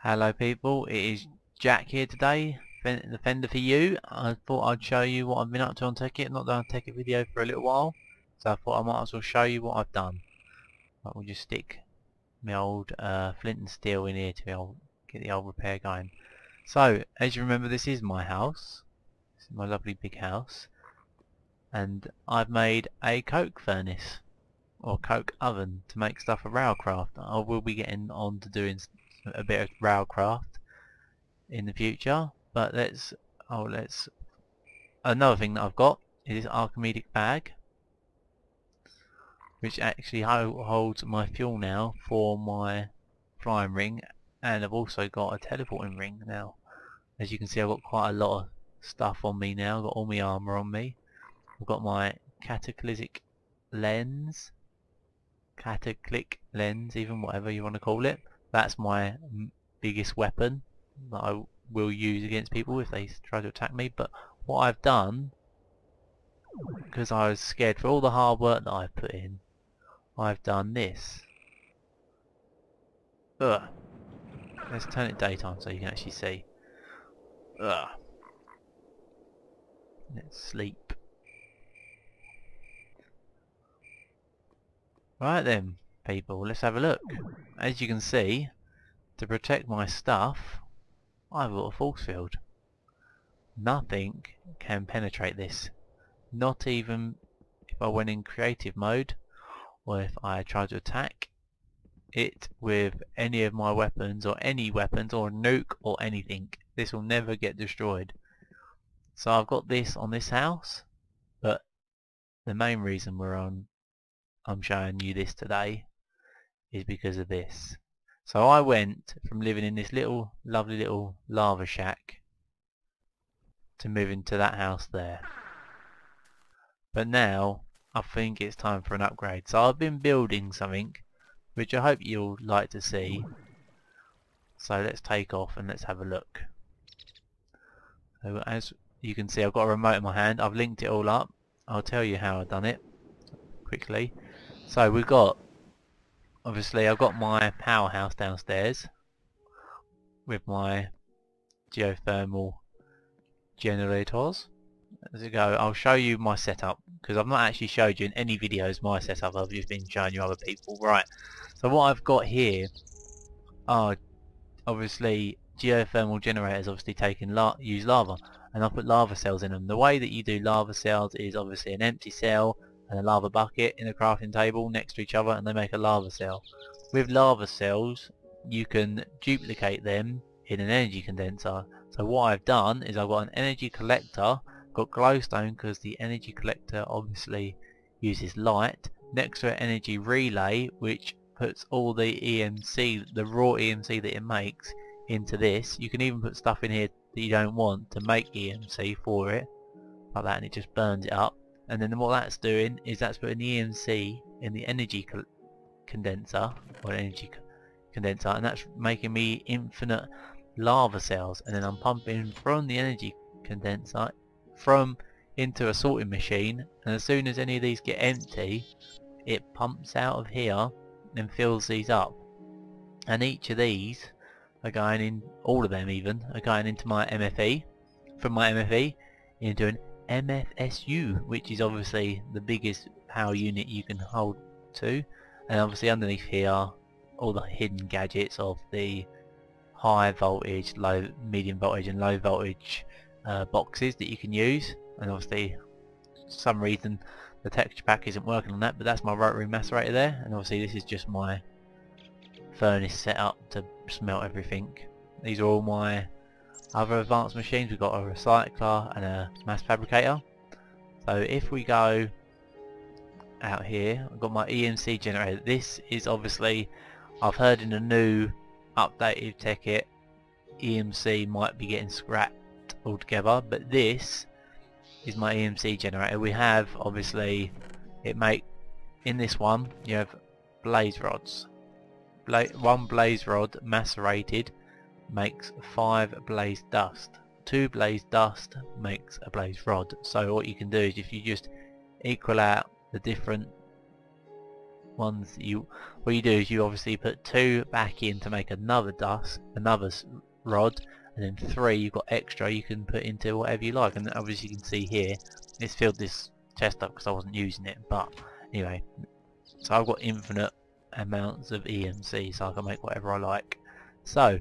Hello people, it is Jack here today, the Fender for you. I thought I'd show you what I've been up to on Tekkit. I've not done a Tekkit video for a little while, so I thought I might as well show you what I've done. But we'll just stick my old flint and steel in here to be able to get the old repair going. So, as you remember, this is my house. This is my lovely big house. And I've made a coke furnace, or coke oven, to make stuff for railcraft. I will be getting on to doing a bit of railcraft in the future, but another thing that I've got is this Archimedes bag, which actually holds my fuel now for my flying ring, and I've also got a teleporting ring now. As you can see, I've got quite a lot of stuff on me now. I've got all my armour on me. I've got my cataclysmic lens, even whatever you want to call it. That's my biggest weapon that I will use against people if they try to attack me. But what I've done, because I was scared for all the hard work that I've put in, I've done this. Ugh. Let's turn it daytime so you can actually see. Ugh. Let's sleep. Right then, people, let's have a look. As you can see, to protect my stuff, I've got a force field. Nothing can penetrate this. Not even if I went in creative mode, or if I tried to attack it with any of my weapons, or any weapons, or a nuke, or anything. This will never get destroyed. So I've got this on this house, but the main reason I'm showing you this today is because of this. So I went from living in this lovely little lava shack to moving to that house there. But now I think it's time for an upgrade. So I've been building something which I hope you'll like to see. So let's take off and let's have a look. So as you can see, I've got a remote in my hand. I've linked it all up. I'll tell you how I've done it quickly. So we've got, obviously I've got my powerhouse downstairs with my geothermal generators. As we go, I'll show you my setup, because I've not actually showed you in any videos my setup. I've just been showing you other people. Right, so what I've got here are obviously geothermal generators, obviously use lava, and I'll put lava cells in them. The way that you do lava cells is obviously an empty cell and a lava bucket in a crafting table next to each other, and they make a lava cell. With lava cells you can duplicate them in an energy condenser. So what I've done is I've got an energy collector, got glowstone because the energy collector obviously uses light, next to an energy relay which puts all the EMC, the raw EMC that it makes, into this. You can even put stuff in here that you don't want to make EMC for it, like that, and it just burns it up. And then what that's doing is that's putting EMC in the energy condenser, and that's making me infinite lava cells. And then I'm pumping from the energy condenser into a sorting machine, and as soon as any of these get empty, it pumps out of here and fills these up. And each of these are going in, all of them even, are going into my MFE, from my MFE into an MFSU, which is obviously the biggest power unit you can hold to. And obviously underneath here all the hidden gadgets of the high voltage, medium voltage and low voltage boxes that you can use. And obviously for some reason the texture pack isn't working on that, but that's my rotary macerator there. And obviously this is just my furnace set up to smelt everything. These are all my other advanced machines. We've got a recycler and a mass fabricator. So if we go out here, I've got my EMC generator. This is obviously, I've heard in a new updated Tekkit EMC might be getting scrapped altogether, but this is my EMC generator. We have obviously, in this one you have blaze rods. One blaze rod macerated makes 5 blaze dust. 2 blaze dust makes a blaze rod. So what you can do is, if you just equal out the different ones that what you do is you obviously put 2 back in to make another rod, and then 3 you've got extra you can put into whatever you like. And obviously you can see here it's filled this chest up because I wasn't using it, but anyway, so I've got infinite amounts of EMC, so I can make whatever I like. So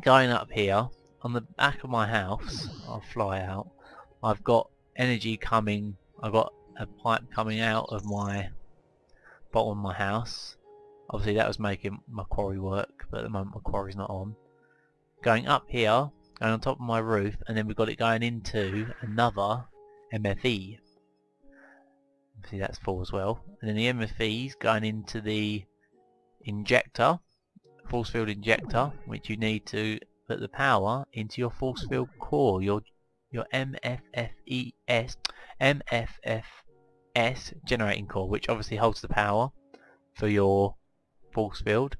going up here on the back of my house, I'll fly out, I've got energy coming, I've got a pipe coming out of my bottom of my house. Obviously that was making my quarry work, but at the moment my quarry's not on. Going up here, going on top of my roof, and then we've got it going into another MFE. See, that's full as well. And then the MFE's going into the injector, force field injector, which you need to put the power into your force field core, your MFFES generating core, which obviously holds the power for your force field.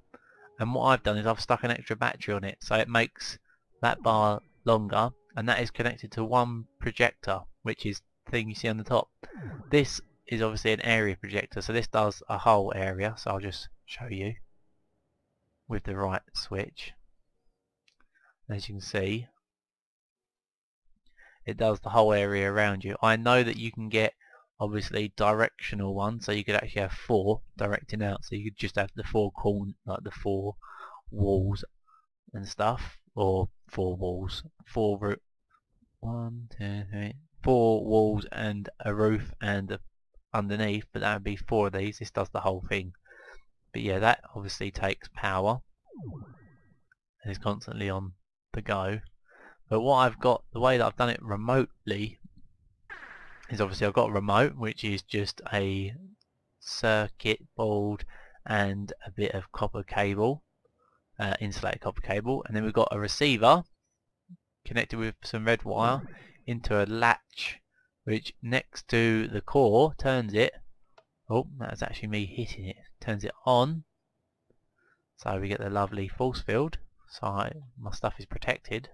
And what I've done is I've stuck an extra battery on it, so it makes that bar longer, and that is connected to one projector, which is the thing you see on the top. This is obviously an area projector, so this does a whole area, so I'll just show you with the right switch. As you can see, it does the whole area around you. I know that you can get obviously directional ones, so you could actually have 4 directing out, so you could just have the 4 corners, like the 4 walls and stuff, or 4 walls, 4 walls and a roof and underneath, but that would be 4 of these. This does the whole thing. But yeah, that obviously takes power and is constantly on the go. But what I've got, the way that I've done it remotely, is obviously I've got a remote, which is just a circuit board and a bit of copper cable, insulated copper cable, and then we've got a receiver connected with some red wire into a latch, which next to the core turns it, oh, that's actually me hitting it, turns it on, so we get the lovely force field, so my stuff is protected.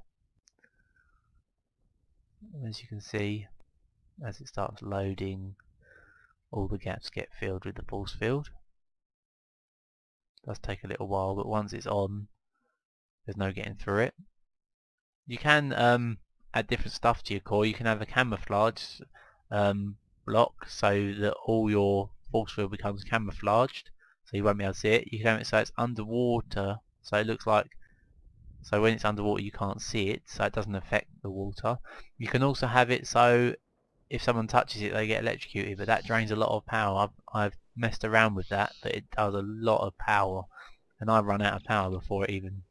As you can see, as it starts loading, all the gaps get filled with the force field. It does take a little while, but once it's on, there's no getting through it. You can add different stuff to your core. You can have a camouflage block so that all your force field becomes camouflaged, so you won't be able to see it. You can have it so it's underwater, so it looks like, so when it's underwater you can't see it, so it doesn't affect the water. You can also have it so if someone touches it they get electrocuted, but that drains a lot of power. I've messed around with that, but it does a lot of power, and I run out of power before it even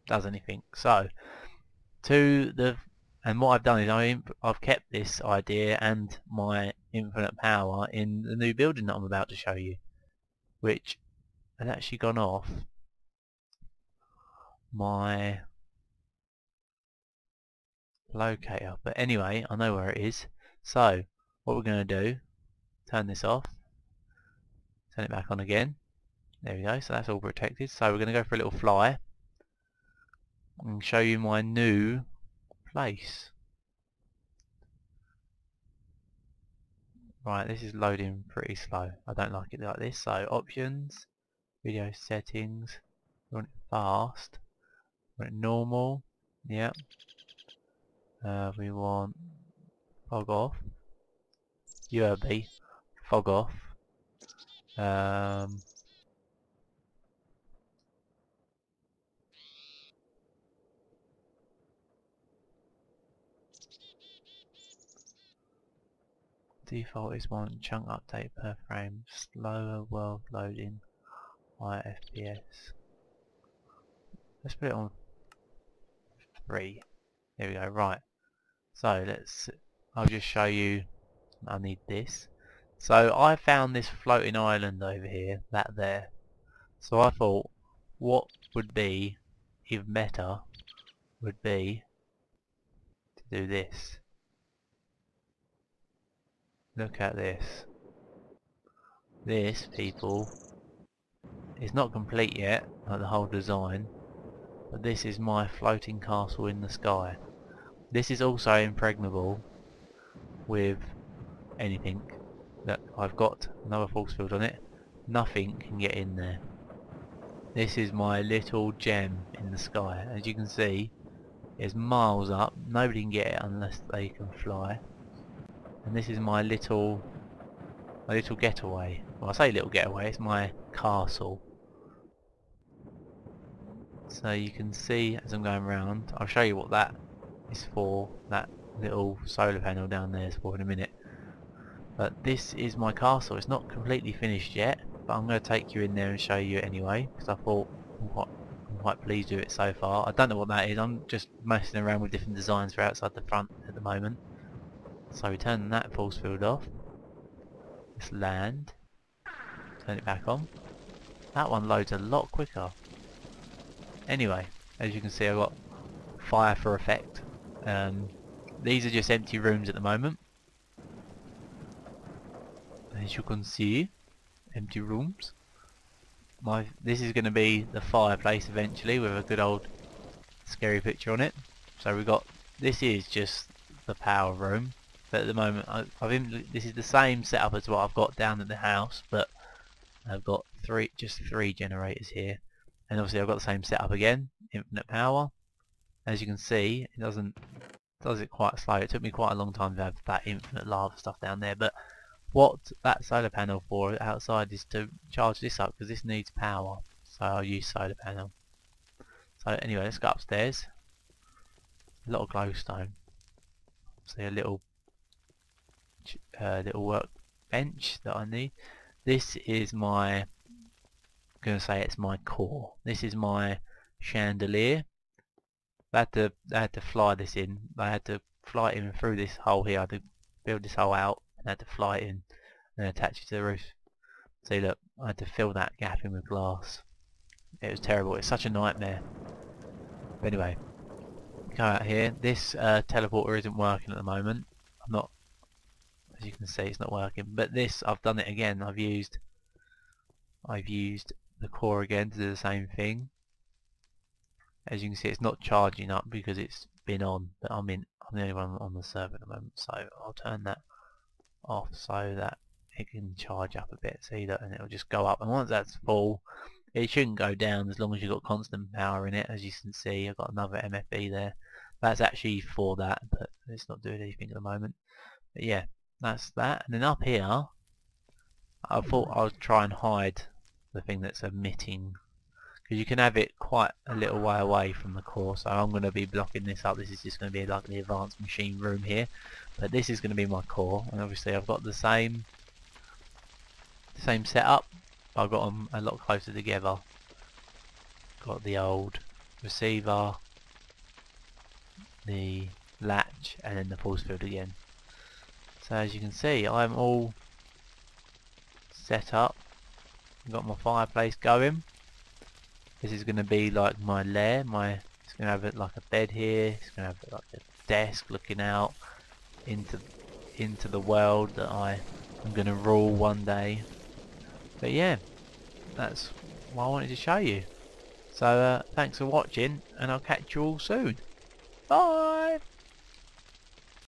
does anything. So and what I've done is I've kept this idea and my infinite power in the new building that I'm about to show you, which has actually gone off my locator, but anyway, I know where it is. So what we're going to do, turn this off, turn it back on again, there we go, so that's all protected. So we're going to go for a little fly and show you my new place. Right, this is loading pretty slow, I don't like it like this. So options, video settings, we want it fast, we want it normal, yeah, we want fog off, URB, fog off, default is 1 chunk update per frame, slower world loading, higher FPS. Let's put it on 3. There we go. Right. So I'll just show you. I need this. So I found this floating island over here, that there. So I thought, what would be even better would be to do this. Look at this. This, people, is not complete yet, like the whole design, but this is my floating castle in the sky. This is also impregnable with anything. Look, I've got another force field on it. Nothing can get in there. This is my little gem in the sky. As you can see, it's miles up. Nobody can get it unless they can fly. And this is my little getaway. Well, I say little getaway, it's my castle. So you can see as I'm going around, I'll show you what that is for, that little solar panel down there is for in a minute. But this is my castle. It's not completely finished yet, but I'm going to take you in there and show you it anyway, because I thought I'm quite pleased with it so far. I don't know what that is, I'm just messing around with different designs for outside the front at the moment. So we turn that force field off. Let's land. Turn it back on. That one loads a lot quicker. Anyway, as you can see I've got fire for effect. These are just empty rooms at the moment. As you can see, empty rooms. This is going to be the fireplace eventually with a good old scary picture on it. So we got, this is just the power room, but at the moment this is the same setup as what I've got down at the house, but I've got just three generators here, and obviously I've got the same setup again, infinite power. As you can see, it does it quite slow. It took me quite a long time to have that infinite lava stuff down there, but what that solar panel for outside is to charge this up, because this needs power, so I'll use solar panel. So anyway, let's go upstairs. A lot of glowstone. See a little workbench that I need. This is my, I'm going to say it's my core. This is my chandelier. I had to fly this in. I had to fly it in through this hole here. I had to build this hole out and had to fly it in and attach it to the roof. See, look, I had to fill that gap in with glass. It was terrible. It's such a nightmare. But anyway, go out here. This teleporter isn't working at the moment. I'm not, as you can see, it's not working. But this, I've done it again. I've used the core again to do the same thing. As you can see, it's not charging up because it's been on, but I'm the only one on the server at the moment, so I'll turn that off so that it can charge up a bit. See that, and it'll just go up, and once that's full, it shouldn't go down as long as you've got constant power in it. As you can see, I've got another MFB there. That's actually for that, but it's not doing anything at the moment. But yeah, that's that. And then up here, I thought I would try and hide the thing that's emitting, because you can have it quite a little way away from the core, so I'm going to be blocking this up. This is just going to be like the advanced machine room here, but this is going to be my core, and obviously I've got the same setup. I've got them a lot closer together. Got the old receiver, the latch, and then the force field again. So as you can see, I'm all set up. I've got my fireplace going. This is going to be like my lair. It's going to have like a bed here. It's going to have like a desk looking out into the world that I'm going to rule one day. But yeah, that's what I wanted to show you. So thanks for watching, and I'll catch you all soon. Bye!